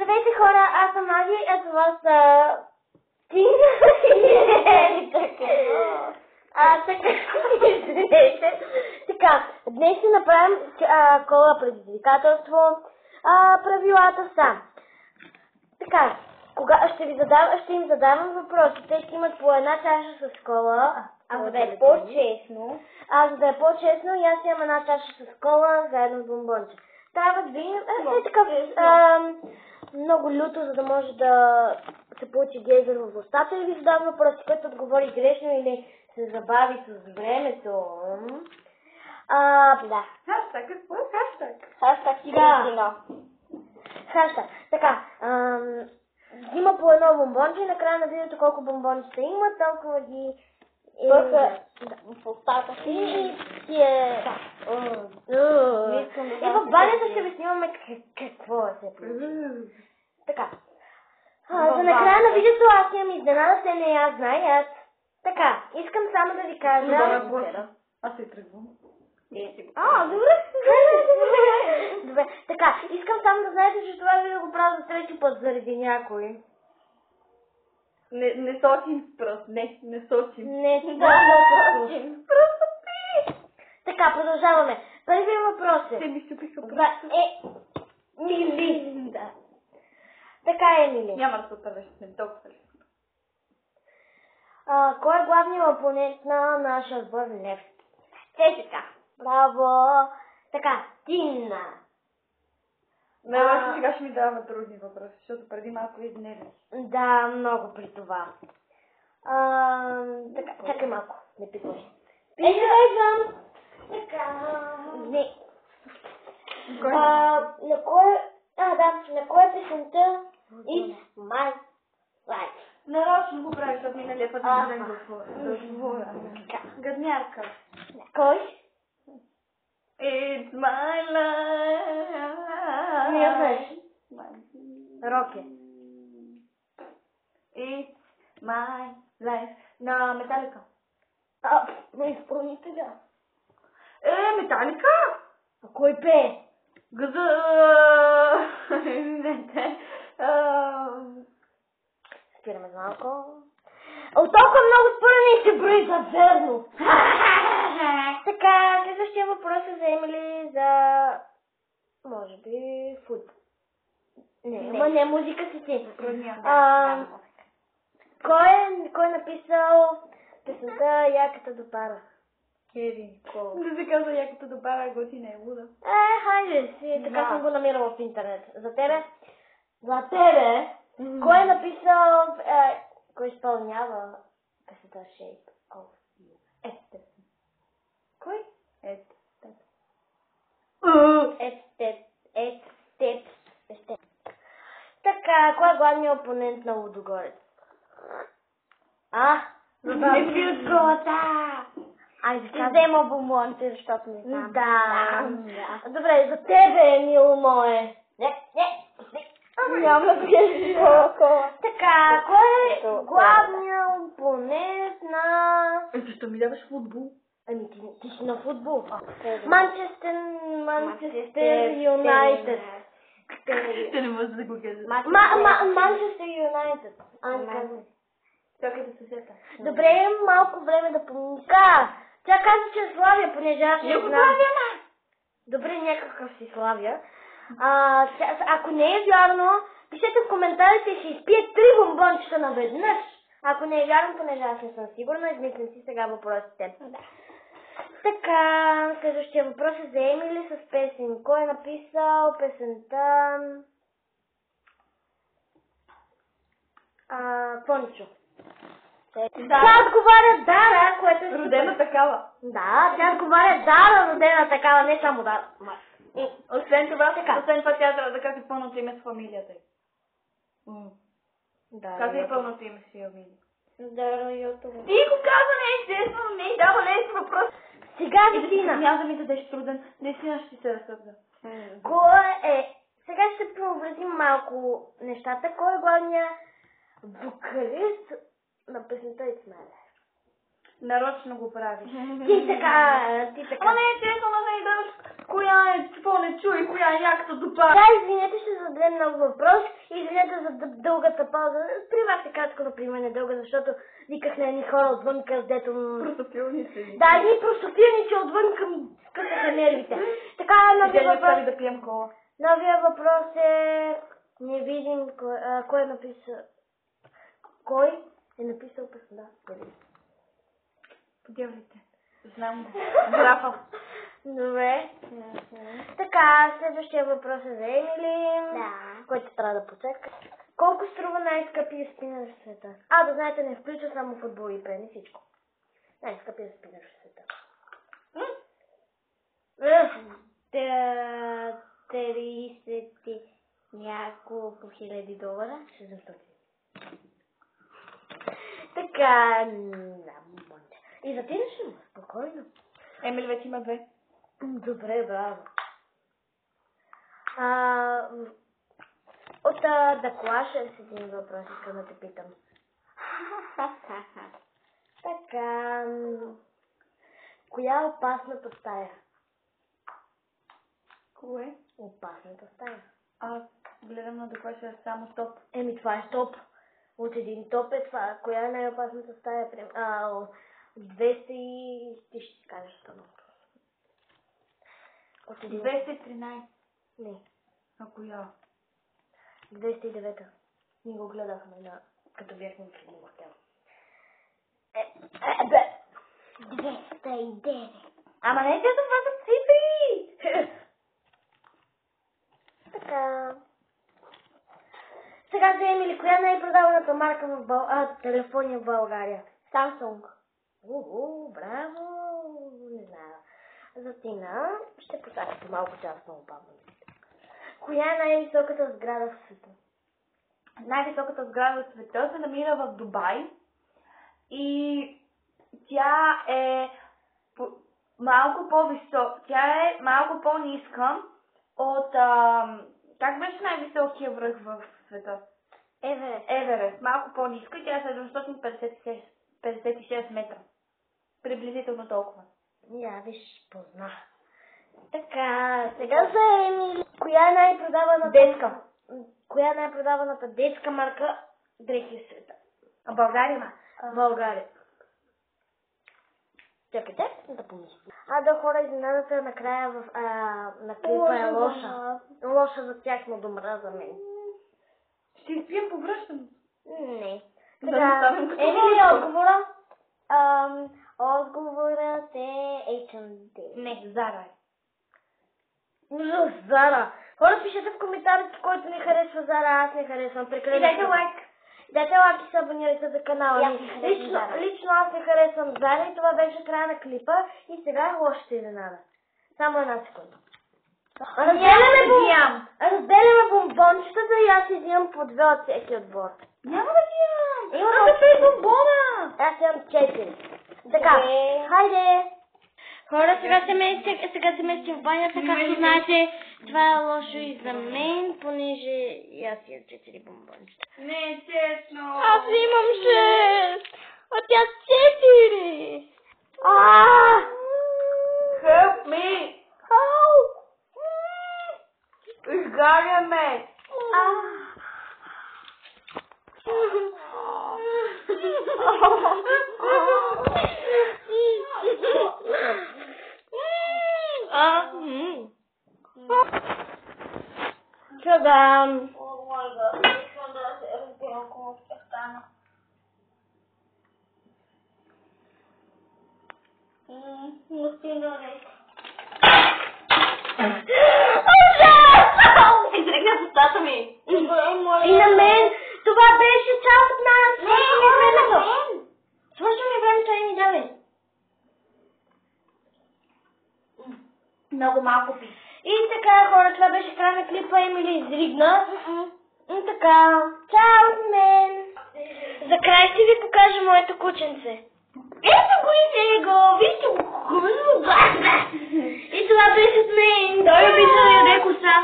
Здравейте хора, аз съм Нади, а това са Тина и така, днес ще направим кола предизвикателство. Правилата са. Така, ще им задавам въпроси. Те ще имат по една чаша с кола. За да е по-честно. За да е по-честно, и аз имам една чаша с кола, заедно с бомбонче. Трябва да ви много люто, за да може да се получи гейзер в устата, и ви задавам въпроси, който отговори грешно или се забави с времето. Да. Хаштаг, какво е хаштаг? Хаштаг Тина. Хаштаг. Така, има по едно бомбонче и накрая на видеото колко бомбончета има, толкова ги в устата си и е... И в банята ще ви снимаме какво се получи. Така. За накрая на видеото аз имам изненада, те не я знаят. Така, искам само да ви кажа... Аз се тръгвам. Добре, така, искам само да знаете, че това видео го правя за трети път заради някой. Не сочим пръст, не сочим. Не сочим. Просто пи! Така, продължаваме. Първият въпрос е... Те ми щупиха пръст. Мили. Да. Така, Емили. Няма да се отървеш, не толкова ли. Кой е главният опонент на нашия отбор Лев? Чесика. Браво! Така, Тина. Сега ще ми даваме трудни въпроси, защото преди малко изнервих. Да, много при това. Така, чакай малко, не пипай. Изреждам! Така... Не. На кой е песента It's My Life? Нарочно го правиш, защото миналия път не дадем да отговоря. Гаднярка. Кой? It's my life. Не я знаеш. Роке. It's my life. На Металика. На изпълнителя. Металика? А кой пее? Спираме за малко. От толкова много спорени се брои за верно. Така, следващия въпрос е за Емили за... може би футбол. Не, музика си ти. Кой е написал песента Яката до пара? Кевин Кол. Да се казва Яката до пара, готина е луда. Хайде си, така съм го намирала в интернет. За тебе? За тебе? Кой е написал... кой изпълнява песента Shape of You? Кой? Естеп. Така, кой е главният опонент на Лудогорец? Не би от колата! Ще взема бомбонче, защото не знам. Да. Добре, за тебе, мило мое. Няма да кажеш кола. Така, кой е главният опонент на... Защо ми даваш футбол? Ти си на футбол. Манчестър Юнайтед. Те не може да го кажа. Манчестър Юнайтед. Чакай да се сета. Добре, малко време да помиска. Тя казва, че е Славия, понеже аз не знам. Добре, някакъв си Славия. Ако не е вярно, пишете в коментарите и ще изпие 3 бомбончета наведнъж. Ако не е вярно, понеже аз не съм сигурна, измислям си сега въпросите. Така, следващия въпрос е за Емили с песен. Кой е написал песента... Пончо. Тя отговаря Дара, което е... Родена такава. Да, тя отговаря Дара, родена такава, не само Дара. Освен това тя трябва да каже пълното име с фамилията й. Каза и пълното име си, Емили. Дара Йотова. Ти го каза, не е естествено, не е дава лесно въпрос. Сега Витина. Няма да ми дадеш труден, наистина ще се разсъбда. Кой е... Сега ще преобразим малко нещата. Кой е главният вокалист на песента It's My Life? Нарочно го правиш. Ти така. Ама не е честно, да не даваш коя е, какво не чуй, коя е яката до пара. Да, извинете, ще зададем много въпрос Извинете за дългата пауза. При вас е кратко, но при мен е дълга, защото виках на едни хора отвън, дето... Просопилници. Да, едни просопилници отвън към скъсаха нервите. Така, новия въпрос... да пием кола. Новия въпрос е... Не видим кой е написал... Кой е написал песна? Подявайте. Знам го. Графа. Добре. Така, следващия въпрос е за Емили, който трябва да почека. Колко струва най-скъпия спинър в света? Да знаете, не включва само футбол и пени, всичко. Най-скъпия спинър в света. 30 няколко хиляди долара. 700. Така, и за ти нещо? Спокойно. Емили вече има 2. Добре, браво. От Даклаша с един въпрос искам да те питам. Така, коя е опасната стая? Кое? Опасната стая. Гледам на Даклаша само топ. Това е топ. От един топ е това. Коя е най-опасната стая? 200 и... Ти ще си кажеш това. 213. Не. Коя? 209. Ние го гледахме като бяхме в един хотел. 209. Ама не, това са цифри! Така. Сега за Емили, коя е най-продаваната марка в телефони в България? Samsung. Браво! Не знам. За Тина ще посачате малко частно обавно. Коя е най-високата сграда в света? Най-високата сграда в света се намира в Дубай и тя е малко по-висока. Тя е малко по-ниска от... как беше най-високия връх в света? Еверест. Малко по-ниска и тя е 756 метра. Приблизително толкова. Виж, познах. Така, сега за Емили. Коя е най-продаваната... Детска. Коя е най-продаваната детска марка дрехи в света? България? България. Чакайте, да помисля. Хора, изненадата накрая на клипа е лоша. Лоша за тях, но добра за мен. Ще изпием повръщане. Не. Така, Емили е отговора? Отговорът е H&M. Не, Зара е. Ужас, Зара. Хора, пишете в коментарите, който не харесва Зара, аз не харесвам. Прекалено. Дайте лайк. Дайте лайк и се абонирайте за канала. Лично аз не харесвам Зара и това беше края на клипа и сега лошата изненада. Само една секунда. Разделяме бомбончетата и аз изимам по 2 от всеки отбор. Няма да ги имам. Имам 5 бомбона. Аз имам 4. Така, хайде! Хора, сега се местим в банята, както знаете, това е лошо и за мен, понеже и аз имам 4 бомбончета. Не е честно. Аз имам 6, а тя 4. Help me. Help! Изгаряме. Та-дам! Искам да се разбира колко ще стана. Изрекна с устата ми. И на мен! Това беше част от нас! Свършваме времето! Свършваме времето и ни давай! Много малко пи. И така, хора, това беше край на клипа, Емили изригна. И така, чао от мен! За край ще ви покажа моето кученце. Ето го, вижте го! И това беше от мен! Той обича да яде коса.